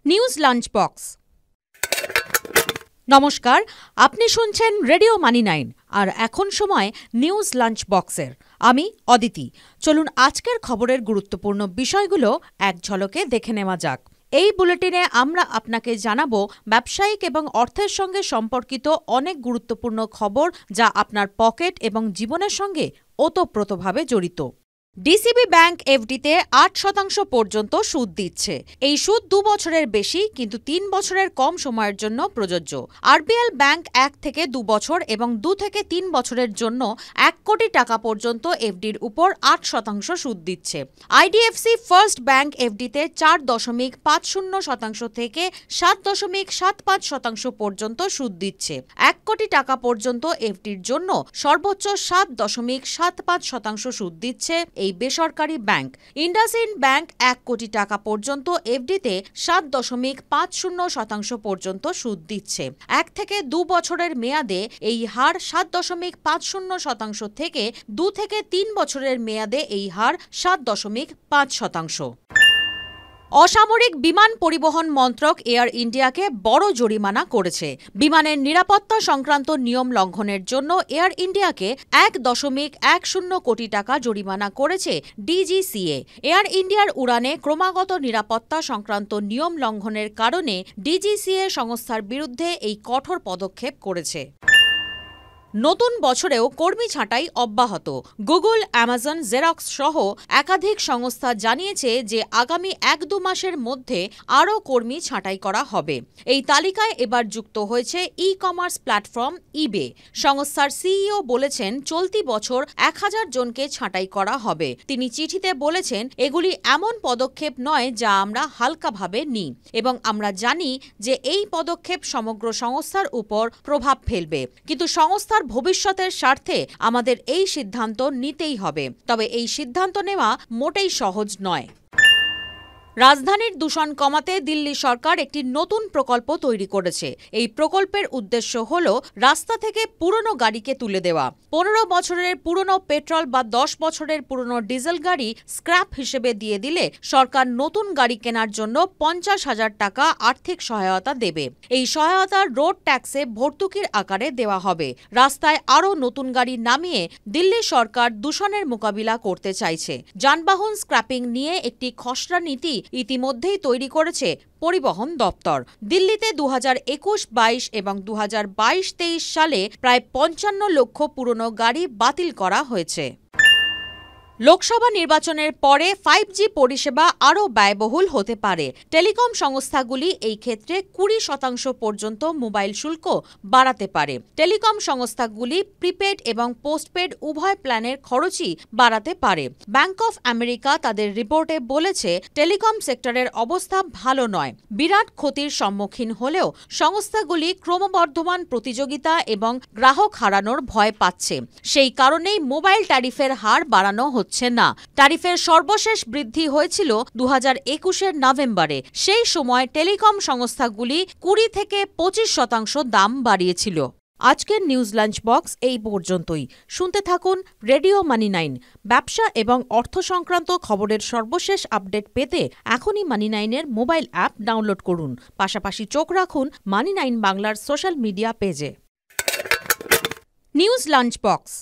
News lunch box. নমস্কার, আপনি শুনছেন রেডিও মানি 9 আর এখন সময় নিউজ লাঞ্চ বক্সের। আমি অদিতি। চলুন আজকের খবরের গুরুত্বপূর্ণ বিষয়গুলো এক ঝলকে দেখে নেওয়া যাক। এই বুলেটিনে আমরা আপনাকে জানাবো ব্যবসায়িক এবং অর্থের সঙ্গে সম্পর্কিত অনেক গুরুত্বপূর্ণ খবর, যা আপনার পকেট এবং জীবনের সঙ্গে ওতপ্রোতভাবে জড়িত। ডিসিবি ব্যাংক এফডিতে 8% পর্যন্ত সুদ দিচ্ছে। এই সুদ 2 বছরের বেশি, কিন্তু 3 বছরের কম সময়ের জন্য প্রযোজ্য। আরবিএল ব্যাংক 1 থেকে 2 বছর এবং 2 থেকে 3 বছরের জন্য 1 কোটি টাকা পর্যন্ত এফডির উপর 8% সুদ দিচ্ছে। আইডিএফসি ফার্স্ট ব্যাংক এফডিতে 4.50% থেকে 7.75% পর্যন্ত সুদ দিচ্ছে। 1 কোটি টাকা পর্যন্ত এফডির জন্য সর্বোচ্চ 7.75% সুদ দিচ্ছে এই বেসরকারি ব্যাংক। ইন্ডাসইন্ড ব্যাংক 1 কোটি টাকা পর্যন্ত এফডিতে 7.50% পর্যন্ত সুদ দিচ্ছে। 1 থেকে 2 বছরের মেয়াদে এই হার 7.50% থেকে 2 থেকে 3 বছরের মেয়াদে এই হার 7.5%। অসামরিক বিমান পরিবহন মন্ত্রক এয়ার ইন্ডিয়াকে বড় জরিমানা করেছে। বিমানের নিরাপত্তা সংক্রান্ত নিয়ম লঙ্ঘনের জন্য এয়ার ইন্ডিয়াকে 1.10 কোটি টাকা জরিমানা করেছে ডিজিসিএ। এয়ার ইন্ডিয়ার উড়ানে ক্রমাগত নিরাপত্তা সংক্রান্ত নিয়ম লঙ্ঘনের কারণে ডিজিসিএ সংস্থার বিরুদ্ধে এই কঠোর পদক্ষেপ করেছে। নতুন বছরেও কর্মী ছাঁটাই অব্যাহত। গুগল, অ্যামাজন, জেরক্স সহ একাধিক সংস্থা জানিয়েছে যে আগামী 1-2 মাসের মধ্যে আরও কর্মী ছাঁটাই করা হবে। এই তালিকায় এবার যুক্ত হয়েছে ই কমার্স প্ল্যাটফর্ম ইবে। সংস্থার সিইও বলেছেন, চলতি বছর 1000 জনকে ছাঁটাই করা হবে। তিনি চিঠিতে বলেছেন, এগুলি এমন পদক্ষেপ নয় যা আমরা হালকাভাবে নিই এবং আমরা জানি যে এই পদক্ষেপ সমগ্র সংস্থার উপর প্রভাব ফেলবে, কিন্তু সংস্থার ভবিষ্যতের স্বার্থে আমাদের এই সিদ্ধান্ত নিতেই হবে। তবে এই সিদ্ধান্ত নেওয়া মোটেই সহজ নয়। রাজধানীর দূষণ কমাতে দিল্লি সরকার একটি নতুন প্রকল্প তৈরি করেছে। এই প্রকল্পের উদ্দেশ্য হল রাস্তা থেকে পুরনো গাড়িকে তুলে দেওয়া। 15 বছরের পুরনো পেট্রোল বা 10 বছরের পুরনো ডিজেল গাড়ি স্ক্র্যাপ হিসেবে দিয়ে দিলে সরকার নতুন গাড়ি কেনার জন্য 50,000 টাকা আর্থিক সহায়তা দেবে। এই সহায়তা রোড ট্যাক্সে ভর্তুকির আকারে দেওয়া হবে। রাস্তায় আরও নতুন গাড়ি নামিয়ে দিল্লি সরকার দূষণের মোকাবিলা করতে চাইছে। যানবাহন স্ক্র্যাপিং নিয়ে একটি খসড়া নীতি ইতিমধ্যেই তৈরি করেছে পরিবহন দপ্তর। দিল্লিতে 2021-22 এবং 2022-23 সালে প্রায় 55 লক্ষ পুরনো গাড়ি বাতিল করা হয়েছে। লোকসভা নির্বাচনের পরে 5G পরিষেবা আরও ব্যয়বহুল হতে পারে। টেলিকম সংস্থাগুলি এই ক্ষেত্রে 20% পর্যন্ত মোবাইল শুল্ক বাড়াতে পারে। টেলিকম সংস্থাগুলি প্রিপেড এবং পোস্টপেড উভয় প্ল্যানের খরচই বাড়াতে পারে। ব্যাংক অফ আমেরিকা তাদের রিপোর্টে বলেছে, টেলিকম সেক্টরের অবস্থা ভালো নয়। বিরাট ক্ষতির সম্মুখীন হলেও সংস্থাগুলি ক্রমবর্ধমান প্রতিযোগিতা এবং গ্রাহক হারানোর ভয় পাচ্ছে। সেই কারণেই মোবাইল ট্যারিফের হার বাড়ানো হচ্ছে না। ট্যারিফের সর্বশেষ বৃদ্ধি হয়েছিল 2021-এর নভেম্বরে। সেই সময় টেলিকম সংস্থাগুলি 20 থেকে 25% দাম বাড়িয়েছিল। আজকের নিউজ লাঞ্চ বক্স এই পর্যন্তই। শুনতে থাকুন রেডিও মানি 9। ব্যবসা এবং অর্থ সংক্রান্ত খবরের সর্বশেষ আপডেট পেতে এখনই মানি 9-এর মোবাইল অ্যাপ ডাউনলোড করুন। পাশাপাশি চোখ রাখুন মানি 9 বাংলার সোশ্যাল মিডিয়া পেজে। News lunch box.